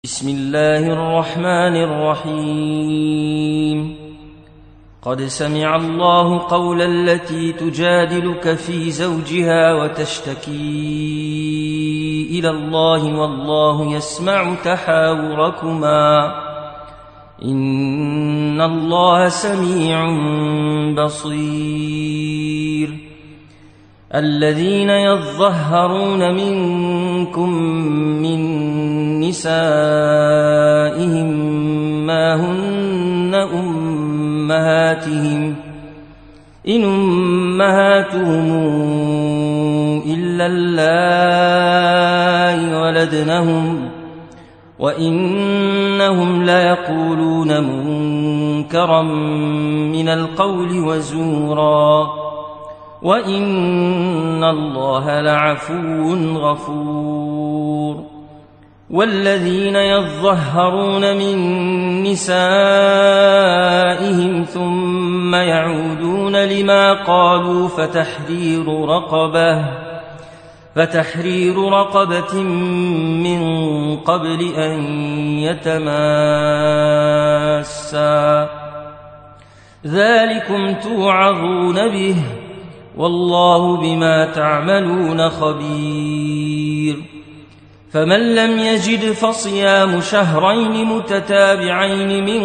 بسم الله الرحمن الرحيم. قد سمع الله قول التي تجادلك في زوجها وتشتكي إلى الله والله يسمع تحاوركما إن الله سميع بصير. الذين يظهرون منكم من نسائهم ما هن أمهاتهم إن أمهاتهم إلا اللائي ولدنهم وإنهم ليقولون منكرا من القول وزورا وإن الله لعفو غفور. والذين يظهرون من نسائهم ثم يعودون لما قالوا فتحرير رقبة من قبل أن يتماسا ذلكم توعظون به والله بما تعملون خبير. فمن لم يجد فصيام شهرين متتابعين من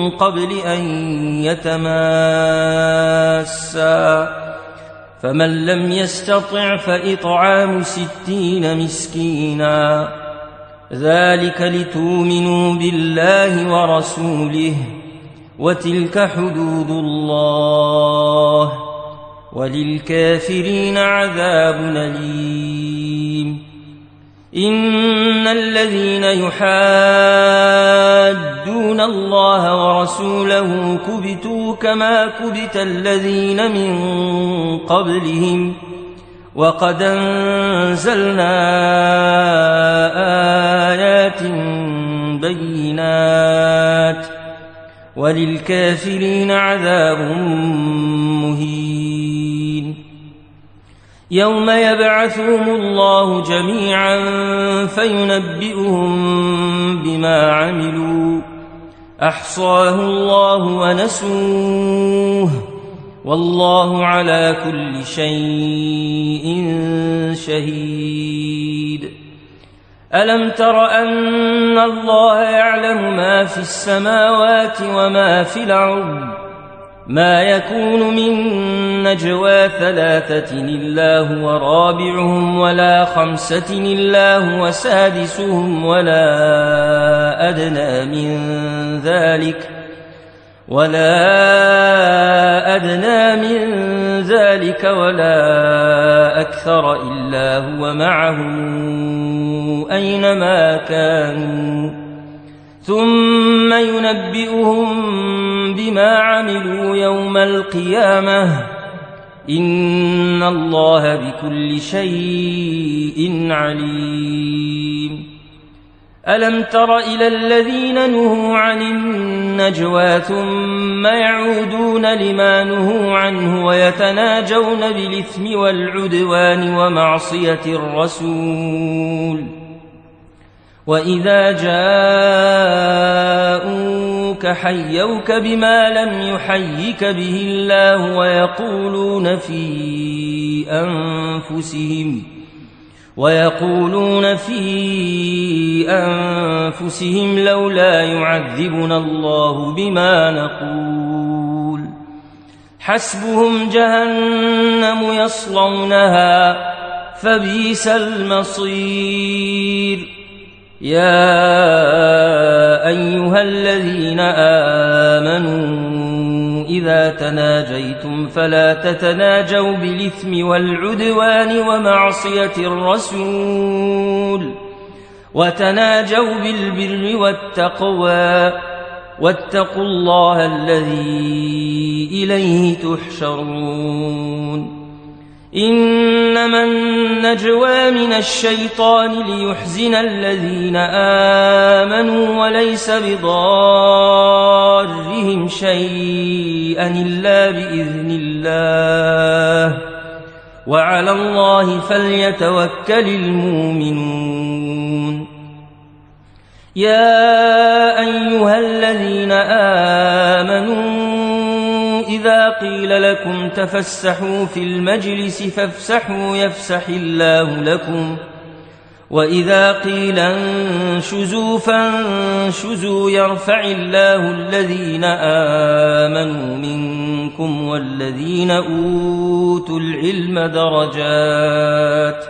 قبل أن يتماسا فمن لم يستطع فإطعام 60 مسكينا ذلك لتؤمنوا بالله ورسوله وتلك حدود الله وللكافرين عذاب أليم. إن الذين يحادون الله ورسوله كبتوا كما كبت الذين من قبلهم وقد أنزلنا آيات بينات وللكافرين عذاب مهين. يوم يبعثهم الله جميعا فينبئهم بما عملوا أحصاه الله ونسوه والله على كل شيء شهيد. ألم تر أن الله يعلم ما في السماوات وما في الأرض ما يكون من نجوى 3 إلا هو رابعهم ولا 5 إلا هو سادسهم ولا أدنى من ذلك ولا أكثر إلا هو معهم أينما كانوا ثم ينبئهم بما عملوا يوم القيامة إن الله بكل شيء عليم. ألم تر إلى الذين نهوا عن النجوى ثم يعودون لما نهوا عنه ويتناجون بالإثم والعدوان ومعصية الرسول وإذا جاءوك حيوك بما لم يحيك به الله ويقولون في أنفسهم لولا يعذبنا الله بما نقول حسبهم جهنم يصلونها فبئس المصير. يا أيها الذين آمنوا إذا تناجيتم فلا تتناجوا بالإثم والعدوان ومعصية الرسول وتناجوا بالبر والتقوى واتقوا الله الذي إليه تحشرون. إنما النجوى من الشيطان ليحزن الذين آمنوا وليس بضارهم شيئا إلا بإذن الله وعلى الله فليتوكل المؤمنون. يا أيها الذين آمنوا إذا قيل لكم تفسحوا في المجلس فافسحوا يفسح الله لكم وإذا قيل انشزوا فانشزوا يرفع الله الذين آمنوا منكم والذين أوتوا العلم درجات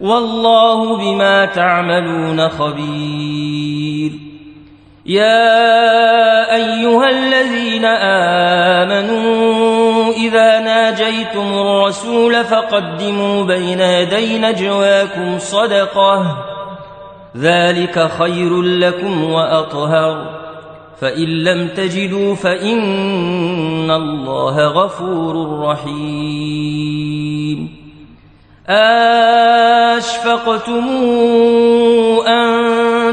والله بما تعملون خبير يا أيها الذين آمنوا إذا ناجيتم الرسول فقدموا بين يدي نجواكم صدقة ذلك خير لكم وأطهر فإن لم تجدوا فإن الله غفور رحيم أشفقتم أن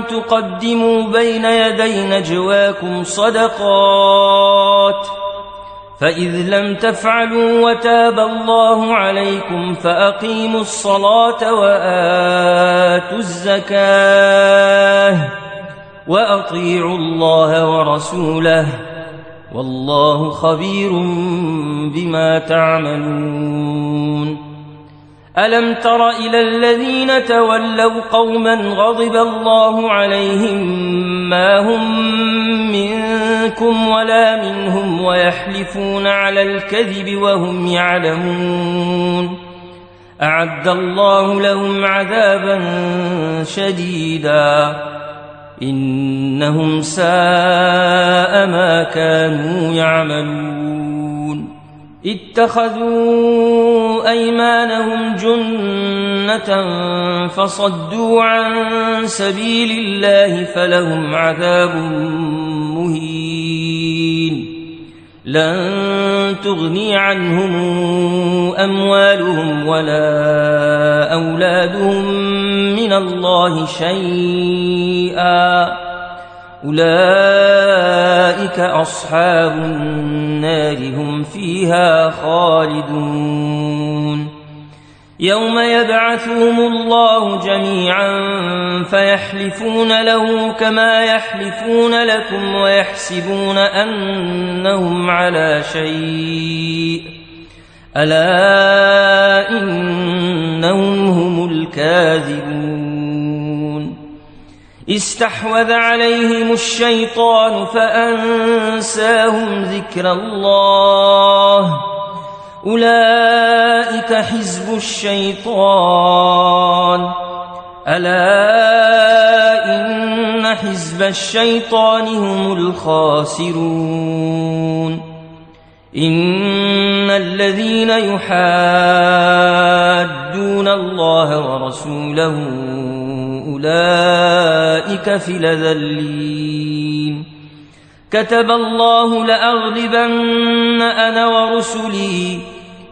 تقدموا بين يدي نجواكم صدقات فإذ لم تفعلوا وتاب الله عليكم فأقيموا الصلاة وآتوا الزكاة وأطيعوا الله ورسوله والله خبير بما تعملون ألم تر إلى الذين تولوا قوما غضب الله عليهم ما هم منكم ولا منهم ويحلفون على الكذب وهم يعلمون أعد الله لهم عذابا شديدا إنهم ساء ما كانوا يعملون اتخذوا أيمانهم جنة فصدوا عن سبيل الله فلهم عذاب مهين لن تغني عنهم أموالهم ولا أولادهم من الله شيئا أولئك أصحاب النار هم فيها خالدون يوم يبعثهم الله جميعا فيحلفون له كما يحلفون لكم ويحسبون أنهم على شيء ألا إنهم هم الكاذبون استحوذ عليهم الشيطان فأنساهم ذكر الله أولئك حزب الشيطان ألا إن حزب الشيطان هم الخاسرون إن الذين يحادون الله ورسوله أولئك في الأذلين كتب الله لأغلبن أنا ورسلي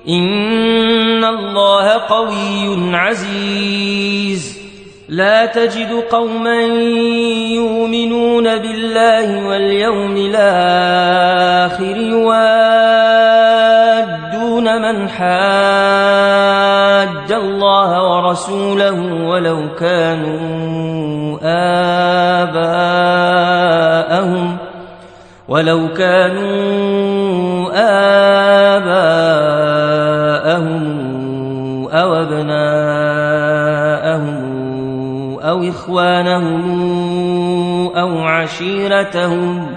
إن الله قوي عزيز لا تجد قوما يؤمنون بالله واليوم الآخر يوادون من حاد الله ورسوله ولو كانوا آباءهم أو أبناءهم أو إخوانهم أو عشيرتهم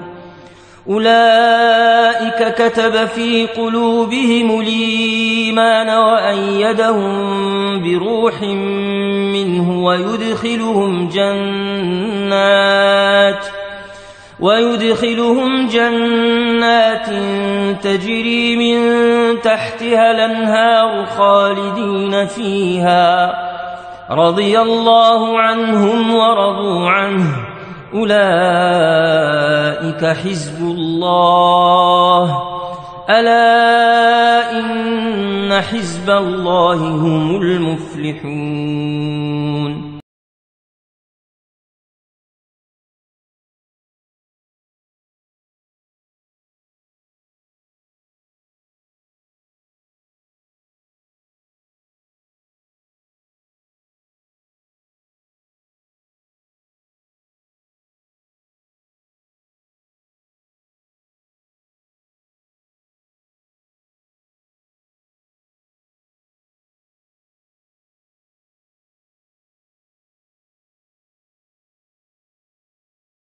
أولئك كتب في قلوبهم الإيمان وأيدهم بروح منه ويدخلهم جنات تجري من تحتها الأنهار خالدين فيها رضي الله عنهم ورضوا عنه أولئك حزب الله ألا إن حزب الله هم المفلحون